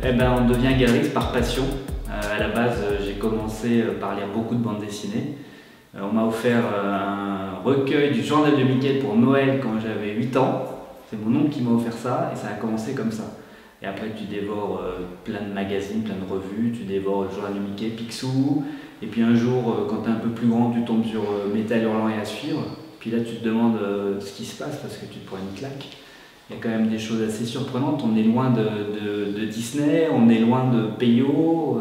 Eh ben, on devient galeriste par passion. À la base, j'ai commencé par lire beaucoup de bandes dessinées. On m'a offert un recueil du journal de Mickey pour Noël quand j'avais 8 ans. C'est mon oncle qui m'a offert ça et ça a commencé comme ça. Et après, tu dévores plein de magazines, plein de revues, tu dévores le journal de Mickey, Picsou. Et puis un jour, quand tu es un peu plus grand, tu tombes sur Métal Hurlant et à suivre. Puis là, tu te demandes ce qui se passe parce que tu te prends une claque. Il y a quand même des choses assez surprenantes. On est loin de Disney, on est loin de Peyo,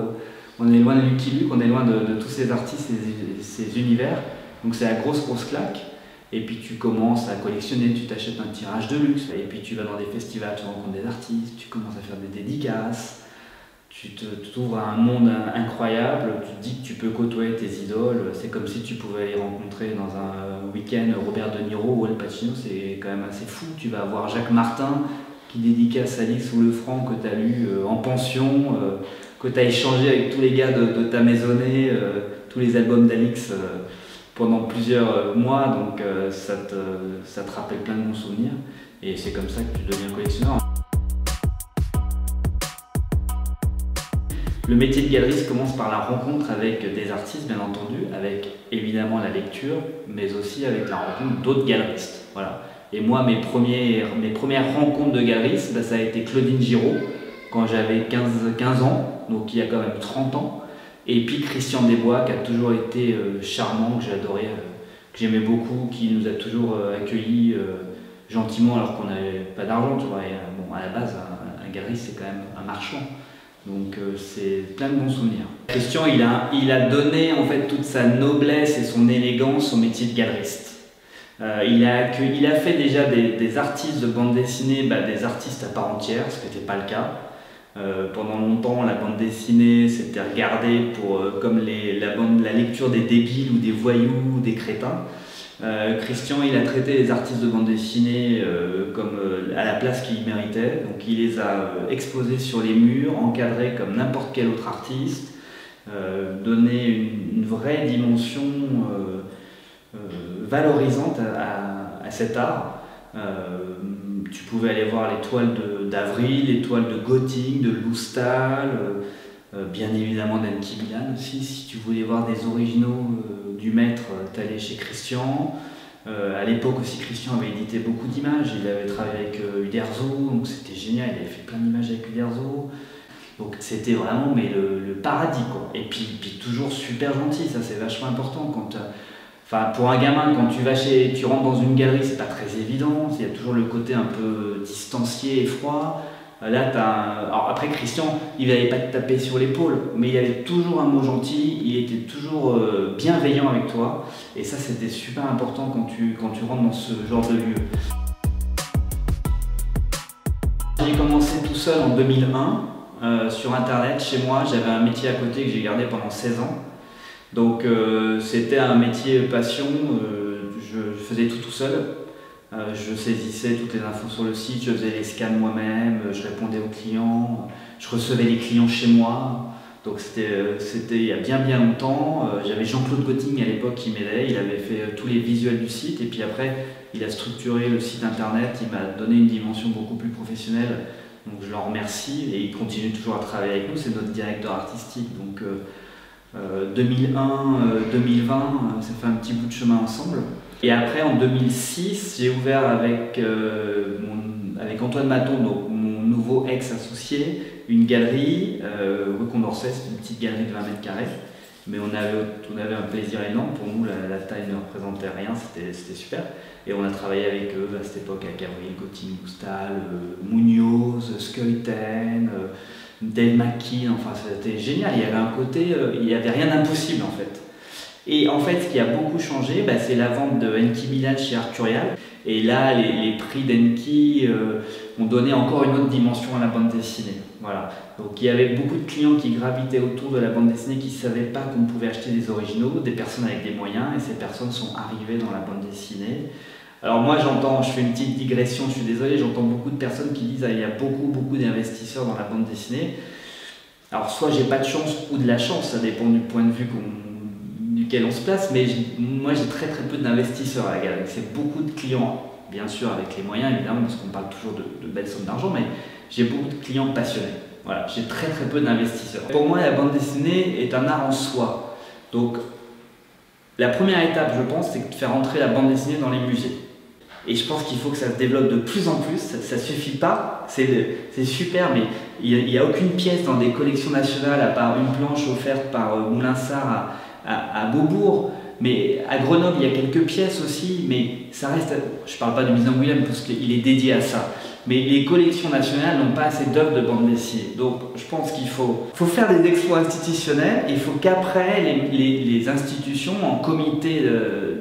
on est loin de Lucky Luke, on est loin de tous ces artistes et ces univers. Donc c'est la grosse claque. Et puis tu commences à collectionner, tu t'achètes un tirage de luxe. Et puis tu vas dans des festivals, tu rencontres des artistes, tu commences à faire des dédicaces. Tu t'ouvres à un monde incroyable, tu te dis que tu peux côtoyer tes idoles. C'est comme si tu pouvais aller rencontrer dans un week-end Robert De Niro ou Al Pacino, c'est quand même assez fou. Tu vas voir Jacques Martin qui dédicace Alix ou Lefranc que tu as lu en pension, que tu as échangé avec tous les gars de ta maisonnée, tous les albums d'Alix pendant plusieurs mois. Donc ça te rappelle plein de bons souvenirs et c'est comme ça que tu deviens collectionneur. Le métier de galeriste commence par la rencontre avec des artistes, bien entendu, avec évidemment la lecture, mais aussi avec la rencontre d'autres galeristes. Voilà. Et moi, mes premières rencontres de galeristes, ça a été Claudine Giraud, quand j'avais 15 ans, donc il y a quand même 30 ans. Et puis Christian Desbois, qui a toujours été charmant, que j'adorais, que j'aimais beaucoup, qui nous a toujours accueillis gentiment alors qu'on n'avait pas d'argent. Tu vois. Et, bon, à la base, un galeriste, c'est quand même un marchand. Donc c'est plein de bons souvenirs. Christian, il a donné en fait toute sa noblesse et son élégance au métier de galeriste. Il a fait déjà des artistes de bande dessinée, des artistes à part entière, ce qui n'était pas le cas. Pendant longtemps, la bande dessinée, c'était regardé comme la lecture des débiles ou des voyous ou des crétins. Christian, il a traité les artistes de bande dessinée à la place qu'ils méritaient. Donc il les a exposés sur les murs, encadrés comme n'importe quel autre artiste, donné une vraie dimension valorisante à cet art. Tu pouvais aller voir les toiles d'Avril, les toiles de Gothic, de Loustal, bien évidemment d'Enki Bilal aussi. Si tu voulais voir des originaux du maître, tu allais chez Christian. À l'époque aussi, Christian avait édité beaucoup d'images. Il avait travaillé avec Uderzo, donc c'était génial. Il avait fait plein d'images avec Uderzo. Donc c'était vraiment le paradis, quoi. Et puis toujours super gentil, ça c'est vachement important. Pour un gamin, quand tu rentres dans une galerie, c'est pas très évident. Il y a toujours le côté un peu distancié et froid. Là, alors après, Christian, il n'allait pas te taper sur l'épaule, mais il avait toujours un mot gentil, il était toujours bienveillant avec toi. Et ça, c'était super important quand tu rentres dans ce genre de lieu. J'ai commencé tout seul en 2001, sur Internet, chez moi. J'avais un métier à côté que j'ai gardé pendant 16 ans. Donc c'était un métier passion, je faisais tout seul. Je saisissais toutes les infos sur le site, je faisais les scans moi-même, je répondais aux clients, je recevais les clients chez moi. Donc c'était il y a bien longtemps. J'avais Jean-Claude Gotting à l'époque qui m'aidait, il avait fait tous les visuels du site et puis après il a structuré le site internet, il m'a donné une dimension beaucoup plus professionnelle. Donc je l'en remercie et il continue toujours à travailler avec nous, c'est notre directeur artistique. Donc 2001-2020, ça fait un petit bout de chemin ensemble. Et après, en 2006, j'ai ouvert avec Antoine Maton, donc mon nouveau ex-associé, une galerie rue Condorcet, c'est une petite galerie de 20 mètres carrés. Mais on avait un plaisir énorme. Pour nous, la taille ne représentait rien, c'était super. Et on a travaillé avec eux à cette époque, avec Gabriel Gauthier, Loustal, Munoz, Skeuten, Dave McKean, enfin c'était génial. Il y avait un côté, il n'y avait rien d'impossible en fait. Et en fait, ce qui a beaucoup changé, c'est la vente de Enki Bilal chez Arturial. Et là, les prix d'Enki ont donné encore une autre dimension à la bande dessinée. Voilà. Donc il y avait beaucoup de clients qui gravitaient autour de la bande dessinée qui ne savaient pas qu'on pouvait acheter des originaux, des personnes avec des moyens, et ces personnes sont arrivées dans la bande dessinée. Alors moi je fais une petite digression, je suis désolé, j'entends beaucoup de personnes qui disent il y a beaucoup d'investisseurs dans la bande dessinée. Alors soit j'ai pas de chance ou de la chance, ça dépend du point de vue duquel on se place, mais moi j'ai très peu d'investisseurs à la galerie. C'est beaucoup de clients, bien sûr avec les moyens évidemment, parce qu'on parle toujours de belles sommes d'argent, mais j'ai beaucoup de clients passionnés. Voilà, j'ai très peu d'investisseurs. Pour moi, la bande dessinée est un art en soi. Donc, la première étape, je pense, c'est de faire entrer la bande dessinée dans les musées. Et je pense qu'il faut que ça se développe de plus en plus. Ça ne suffit pas, c'est super, mais il n'y a aucune pièce dans des collections nationales, à part une planche offerte par Moulinsart à Beaubourg. Mais à Grenoble, il y a quelques pièces aussi, mais ça reste... Je ne parle pas du musée Angoulême parce qu'il est dédié à ça. Mais les collections nationales n'ont pas assez d'œuvres de bande dessinée. Donc je pense qu'il faut faire des expos institutionnels, et il faut qu'après les institutions en comité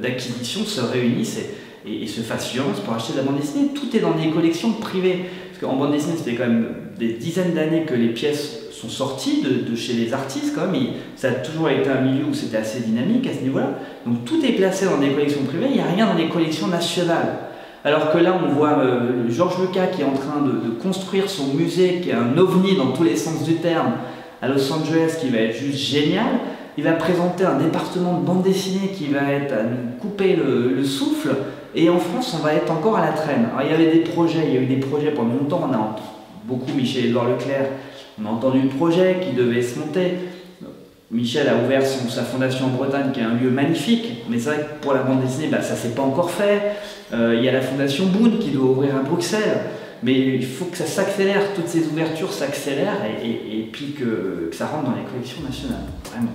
d'acquisition se réunissent et se fassent violence pour acheter de la bande dessinée. Tout est dans des collections privées. Parce qu'en bande dessinée, c'était quand même des dizaines d'années que les pièces sont sorties de chez les artistes quand même. Ça a toujours été un milieu où c'était assez dynamique à ce niveau-là. Donc tout est placé dans des collections privées, il n'y a rien dans les collections nationales. Alors que là, on voit Georges Lucas qui est en train de construire son musée, qui est un ovni dans tous les sens du terme, à Los Angeles, qui va être juste génial. Il va présenter un département de bande dessinée qui va être à nous couper le souffle. Et en France, on va être encore à la traîne. Alors, il y avait des projets, il y a eu des projets pendant longtemps. On a beaucoup Michel-Édouard Leclerc, on a entendu le projet qui devait se monter. Michel a ouvert sa fondation en Bretagne, qui est un lieu magnifique, mais c'est vrai que pour la bande dessinée, ça ne s'est pas encore fait. Il y a la fondation Boone qui doit ouvrir à Bruxelles, mais il faut que ça s'accélère, toutes ces ouvertures s'accélèrent, et puis que ça rentre dans les collections nationales, vraiment.